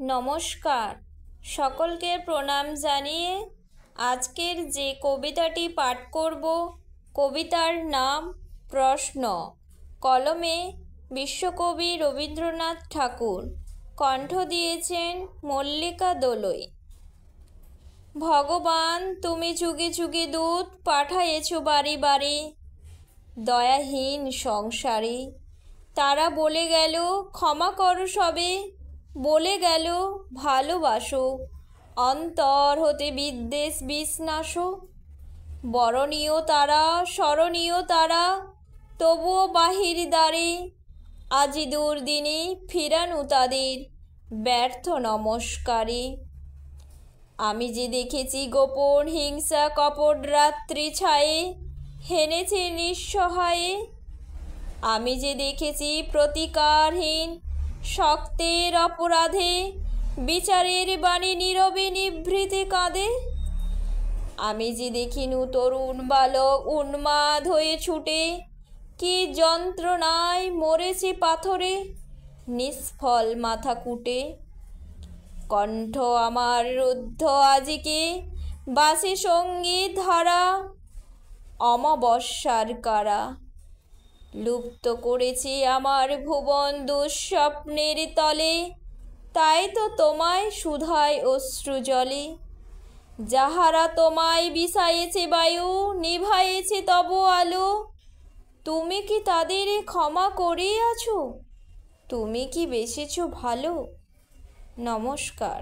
নমস্কার, সকলকে প্রণাম জানিয়ে আজকের যে কবিতাটি পাঠ করব, কবিতার নাম প্রশ্ন। কলমে বিশ্বকবি রবীন্দ্রনাথ ঠাকুর, কণ্ঠ দিয়েছেন মল্লিকা দোলই। ভগবান, তুমি যুগে যুগে দূত পাঠায়েছ বাড়ি বাড়ি, দয়াহীন সংসারে। তারা বলে গেল ক্ষমা করো সবে, বলে গেল ভালোবাসো, অন্তর হতে বিদ্বেষ বিষ্ণাসো। বরণীয় তারা, স্মরণীয় তারা, তবুও বাহির দ্বারে আজি দুর্দিনে ফিরানু তাদের ব্যর্থ নমস্কারে। আমি যে দেখেছি গোপন হিংসা কপট রাত্রি ছায়ে হেনেছে নিঃসহায়ে। আমি যে দেখেছি প্রতিকারহীন শক্তের অপরাধে বিচারের বাণী নীরবে নিভৃতে কাঁদে। আমি যে দেখিনু তরুণ বালক উন্মাদ হয়ে ছুটে কি যন্ত্রণায় মরেছে পাথরে নিষ্ফল মাথা কুটে। কণ্ঠ আমার রুদ্ধ আজিকে বাসে সঙ্গীত ধারা, অমাবস্যার কারা। লুপ্ত করেছি আমার ভুবন দুঃস্বপ্নের তলে, তাই তো তোমায় সুধায় অশ্রু জলে। যাহারা তোমায় বিষায়েছে বায়ু, নিভায়েছে তব আলো, তুমি কি তাদের ক্ষমা করিয়াছ? তুমি কি বেসেছ ভালো? নমস্কার।